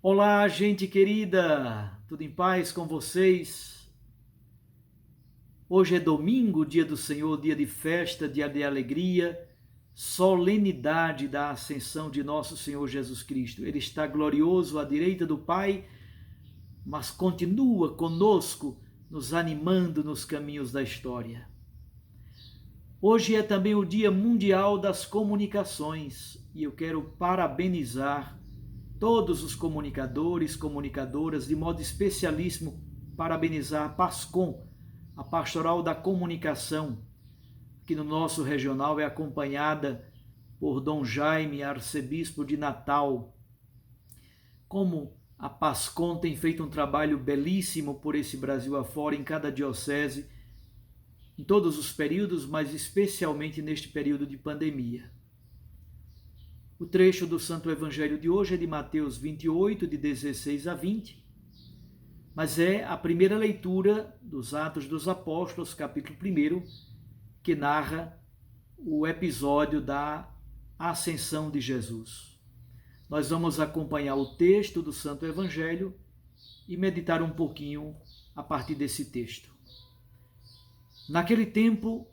Olá, gente querida, tudo em paz com vocês? Hoje é domingo, dia do Senhor, dia de festa, dia de alegria, solenidade da ascensão de nosso Senhor Jesus Cristo. Ele está glorioso à direita do Pai, mas continua conosco, nos animando nos caminhos da história. Hoje é também o Dia Mundial das Comunicações e eu quero parabenizar todos os comunicadores, comunicadoras, de modo especialíssimo, parabenizar a PASCOM, a Pastoral da Comunicação, que no nosso regional é acompanhada por Dom Jaime, arcebispo de Natal. Como a PASCOM tem feito um trabalho belíssimo por esse Brasil afora, em cada diocese, em todos os períodos, mas especialmente neste período de pandemia. O trecho do Santo Evangelho de hoje é de Mateus 28, de 16 a 20, mas é a primeira leitura dos Atos dos Apóstolos, capítulo 1, que narra o episódio da ascensão de Jesus. Nós vamos acompanhar o texto do Santo Evangelho e meditar um pouquinho a partir desse texto. Naquele tempo,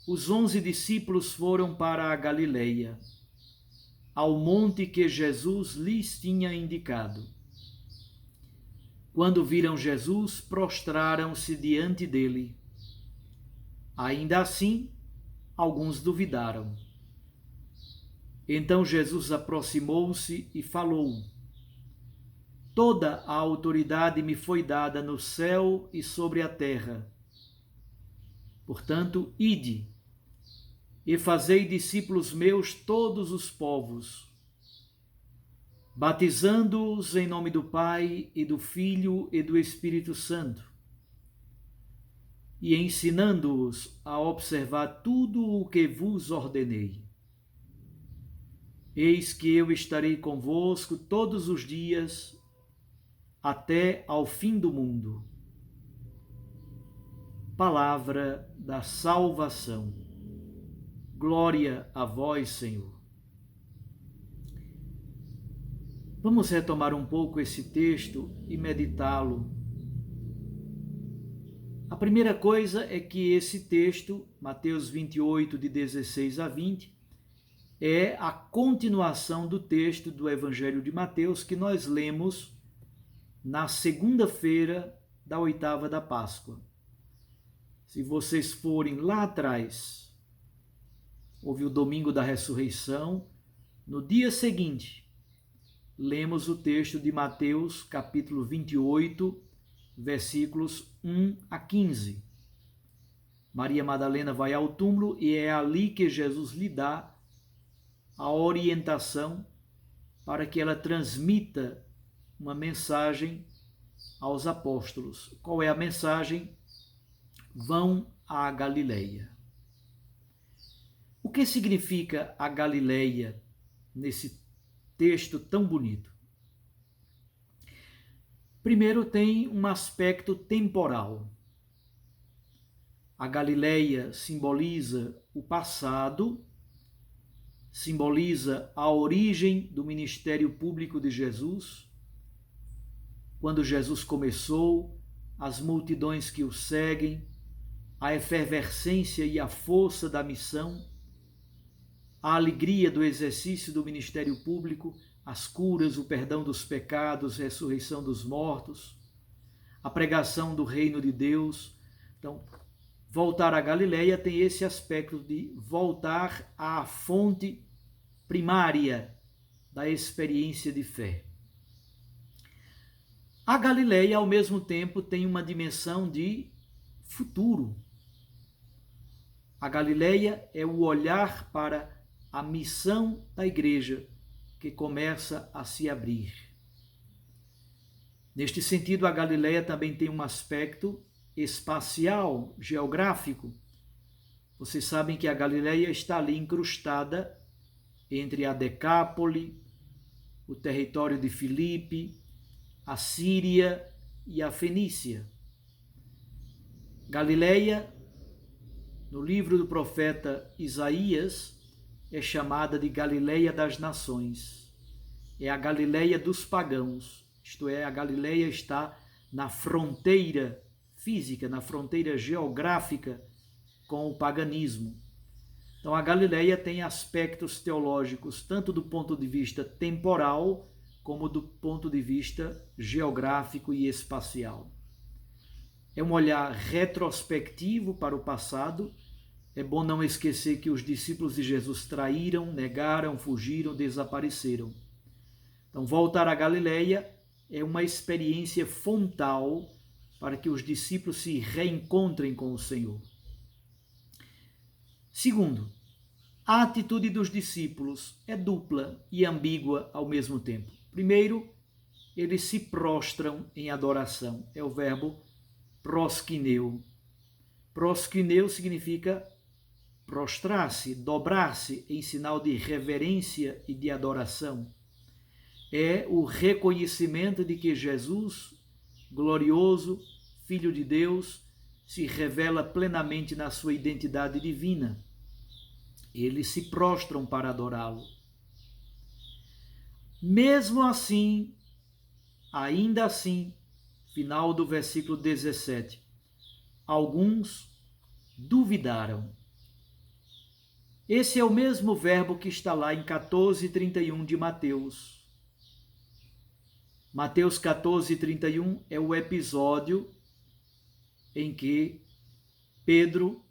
os 11 discípulos foram para a Galileia, ao monte que Jesus lhes tinha indicado. Quando viram Jesus, prostraram-se diante dele. Ainda assim, alguns duvidaram. Então Jesus aproximou-se e falou: Toda a autoridade me foi dada no céu e sobre a terra. Portanto, ide e fazei discípulos meus todos os povos, batizando-os em nome do Pai e do Filho e do Espírito Santo, e ensinando-os a observar tudo o que vos ordenei. Eis que eu estarei convosco todos os dias, até ao fim do mundo. Palavra da salvação. Glória a vós, Senhor. Vamos retomar um pouco esse texto e meditá-lo. A primeira coisa é que esse texto, Mateus 28, de 16 a 20, é a continuação do texto do Evangelho de Mateus que nós lemos na segunda-feira da oitava da Páscoa. Se vocês forem lá atrás, houve o domingo da ressurreição, no dia seguinte, lemos o texto de Mateus, capítulo 28, versículos 1 a 15. Maria Madalena vai ao túmulo e é ali que Jesus lhe dá a orientação para que ela transmita uma mensagem aos apóstolos. Qual é a mensagem? Vão à Galileia. O que significa a Galileia nesse texto tão bonito? Primeiro, tem um aspecto temporal. A Galileia simboliza o passado, simboliza a origem do ministério público de Jesus. Quando Jesus começou, as multidões que o seguem, a efervescência e a força da missão, a alegria do exercício do ministério público, as curas, o perdão dos pecados, a ressurreição dos mortos, a pregação do reino de Deus. Então, voltar à Galileia tem esse aspecto de voltar à fonte primária da experiência de fé. A Galileia, ao mesmo tempo, tem uma dimensão de futuro. A Galileia é o olhar para a missão da igreja que começa a se abrir. Neste sentido, a Galileia também tem um aspecto espacial, geográfico. Vocês sabem que a Galileia está ali incrustada entre a Decápole, o território de Filipe, a Síria e a Fenícia. Galileia, no livro do profeta Isaías, é chamada de Galileia das Nações. É a Galileia dos pagãos. isto é, a Galileia está na fronteira física, na fronteira geográfica com o paganismo. Então a Galileia tem aspectos teológicos tanto do ponto de vista temporal como do ponto de vista geográfico e espacial. É um olhar retrospectivo para o passado. É bom não esquecer que os discípulos de Jesus traíram, negaram, fugiram, desapareceram. Então voltar à Galileia é uma experiência fontal para que os discípulos se reencontrem com o Senhor. Segundo, a atitude dos discípulos é dupla e ambígua ao mesmo tempo. Primeiro, eles se prostram em adoração. É o verbo proskineu. Proskineu significa prostrar-se, dobrar-se em sinal de reverência e de adoração. É o reconhecimento de que Jesus, glorioso, Filho de Deus, se revela plenamente na sua identidade divina. Eles se prostram para adorá-lo. Mesmo assim, ainda assim, final do versículo 17, alguns duvidaram. Esse é o mesmo verbo que está lá em 14:31 de Mateus. Mateus 14:31 é o episódio em que Pedro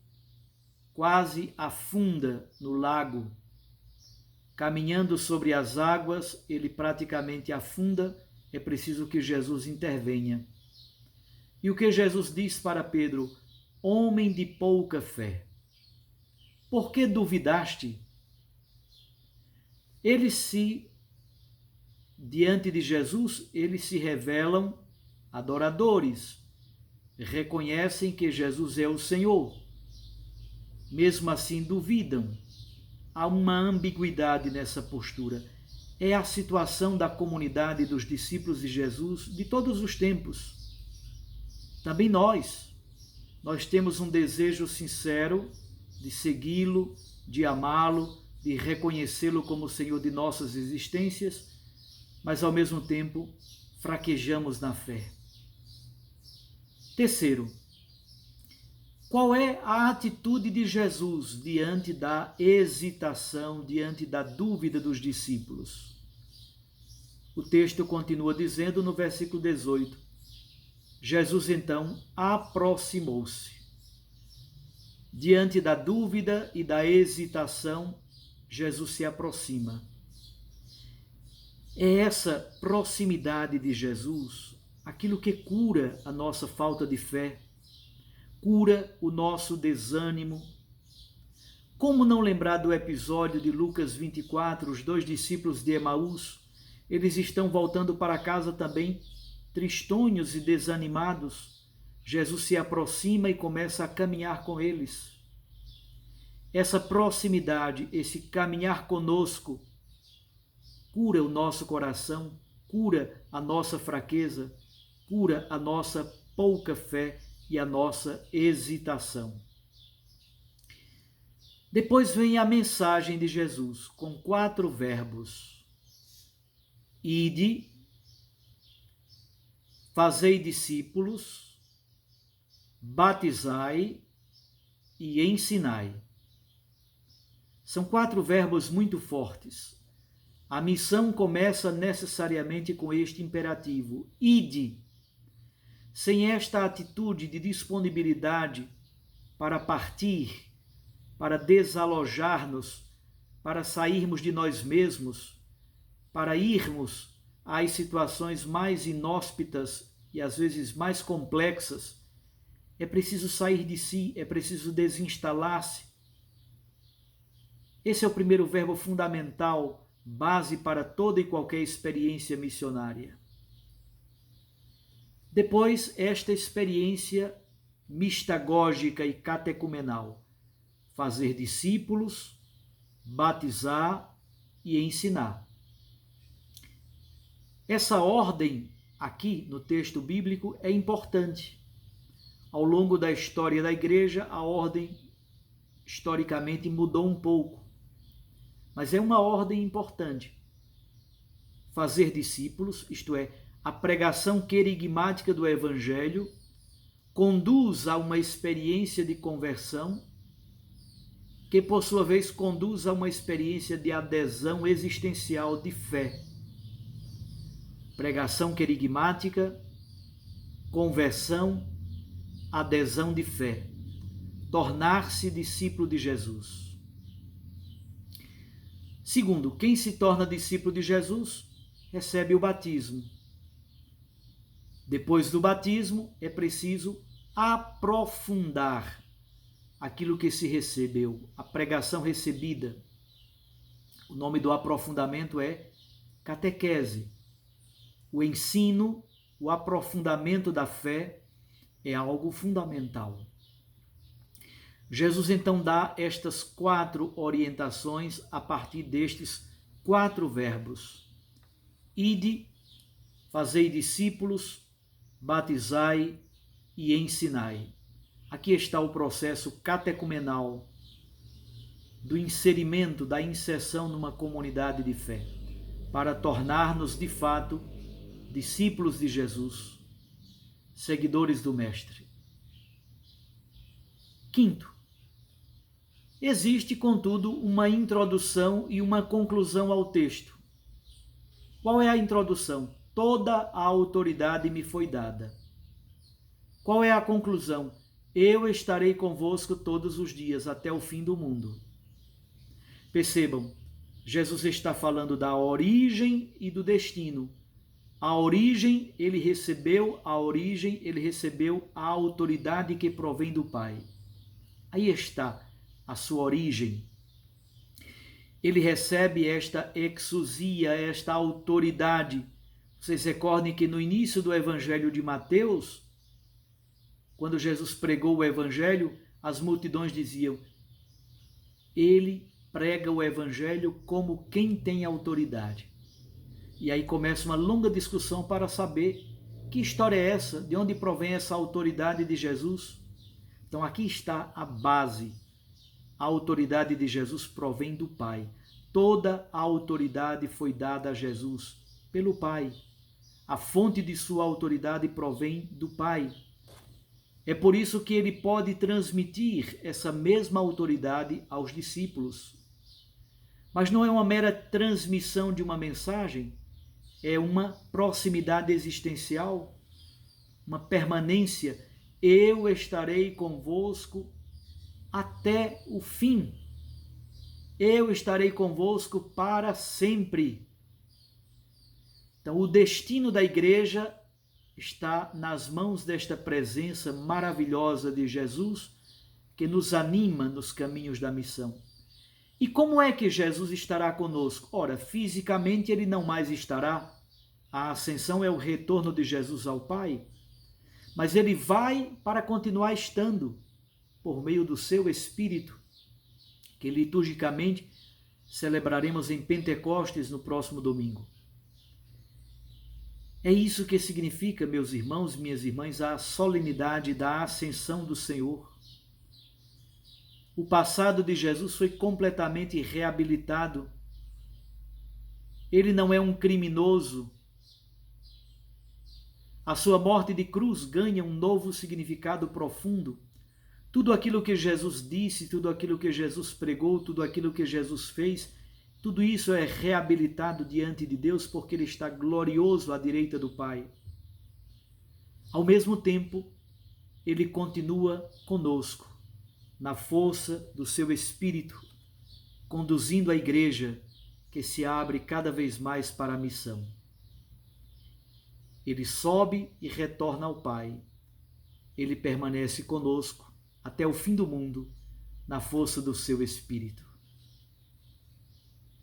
quase afunda no lago. Caminhando sobre as águas, ele praticamente afunda. É preciso que Jesus intervenha. E o que Jesus diz para Pedro? Homem de pouca fé, por que duvidaste? Diante de Jesus, eles se revelam adoradores, reconhecem que Jesus é o Senhor. Mesmo assim, duvidam. Há uma ambiguidade nessa postura. É a situação da comunidade dos discípulos de Jesus de todos os tempos. Também nós temos um desejo sincero de segui-lo, de amá-lo, de reconhecê-lo como Senhor de nossas existências, mas ao mesmo tempo fraquejamos na fé. Terceiro, qual é a atitude de Jesus diante da hesitação, diante da dúvida dos discípulos? O texto continua dizendo no versículo 18, Jesus então aproximou-se. Diante da dúvida e da hesitação, Jesus se aproxima. É essa proximidade de Jesus aquilo que cura a nossa falta de fé, cura o nosso desânimo. Como não lembrar do episódio de Lucas 24, os dois discípulos de Emaús? Eles estão voltando para casa também tristonhos e desanimados. Jesus se aproxima e começa a caminhar com eles. Essa proximidade, esse caminhar conosco, cura o nosso coração, cura a nossa fraqueza, cura a nossa pouca fé e a nossa hesitação. Depois vem a mensagem de Jesus, com 4 verbos. Ide, fazei discípulos, batizai e ensinai. São 4 verbos muito fortes. A missão começa necessariamente com este imperativo, ide. Sem esta atitude de disponibilidade para partir, para desalojar-nos, para sairmos de nós mesmos, para irmos às situações mais inóspitas e às vezes mais complexas, é preciso sair de si, é preciso desinstalar-se. Esse é o primeiro verbo fundamental, base para toda e qualquer experiência missionária. Depois, esta experiência mistagógica e catecumenal, fazer discípulos, batizar e ensinar. Essa ordem aqui no texto bíblico é importante. Ao longo da história da igreja, a ordem historicamente mudou um pouco, mas é uma ordem importante. Fazer discípulos, isto é, a pregação querigmática do Evangelho conduz a uma experiência de conversão, que por sua vez conduz a uma experiência de adesão existencial de fé. Pregação querigmática, conversão, adesão de fé. Tornar-se discípulo de Jesus. Segundo, quem se torna discípulo de Jesus recebe o batismo. Depois do batismo, é preciso aprofundar aquilo que se recebeu, a pregação recebida. O nome do aprofundamento é catequese. O ensino, o aprofundamento da fé é algo fundamental. Jesus então dá estas 4 orientações a partir destes 4 verbos. Ide, fazei discípulos, batizai e ensinai. Aqui está o processo catecumenal do inserimento, da inserção numa comunidade de fé, para tornar-nos de fato discípulos de Jesus, seguidores do Mestre. Quinto, existe, contudo, uma introdução e uma conclusão ao texto. Qual é a introdução? Toda a autoridade me foi dada. Qual é a conclusão? Eu estarei convosco todos os dias, até o fim do mundo. Percebam, Jesus está falando da origem e do destino. A origem ele recebeu a autoridade que provém do Pai. Aí está a sua origem. Ele recebe esta exousia, esta autoridade. Vocês recordem que no início do Evangelho de Mateus, quando Jesus pregou o Evangelho, as multidões diziam: ele prega o Evangelho como quem tem autoridade. E aí começa uma longa discussão para saber que história é essa, de onde provém essa autoridade de Jesus. Então aqui está a base. A autoridade de Jesus provém do Pai. Toda a autoridade foi dada a Jesus pelo Pai. A fonte de sua autoridade provém do Pai. É por isso que ele pode transmitir essa mesma autoridade aos discípulos. Mas não é uma mera transmissão de uma mensagem, é uma proximidade existencial, uma permanência. Eu estarei convosco até o fim. Eu estarei convosco para sempre. Então, o destino da igreja está nas mãos desta presença maravilhosa de Jesus, que nos anima nos caminhos da missão. E como é que Jesus estará conosco? Ora, fisicamente ele não mais estará. A ascensão é o retorno de Jesus ao Pai. Mas ele vai para continuar estando, por meio do seu Espírito, que liturgicamente celebraremos em Pentecostes no próximo domingo. É isso que significa, meus irmãos e minhas irmãs, a solenidade da ascensão do Senhor. O passado de Jesus foi completamente reabilitado. Ele não é um criminoso. A sua morte de cruz ganha um novo significado profundo. Tudo aquilo que Jesus disse, tudo aquilo que Jesus pregou, tudo aquilo que Jesus fez, tudo isso é reabilitado diante de Deus porque ele está glorioso à direita do Pai. Ao mesmo tempo, ele continua conosco, na força do seu Espírito, conduzindo a igreja que se abre cada vez mais para a missão. Ele sobe e retorna ao Pai. Ele permanece conosco até o fim do mundo, na força do seu Espírito.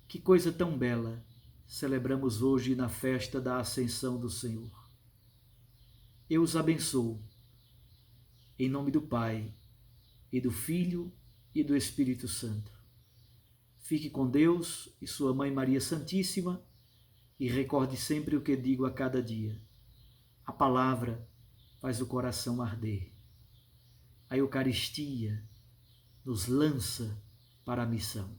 Que coisa tão bela celebramos hoje na festa da Ascensão do Senhor. Eu os abençoo, em nome do Pai, e do Filho e do Espírito Santo. Fique com Deus e sua Mãe Maria Santíssima e recorde sempre o que digo a cada dia. A palavra faz o coração arder. A Eucaristia nos lança para a missão.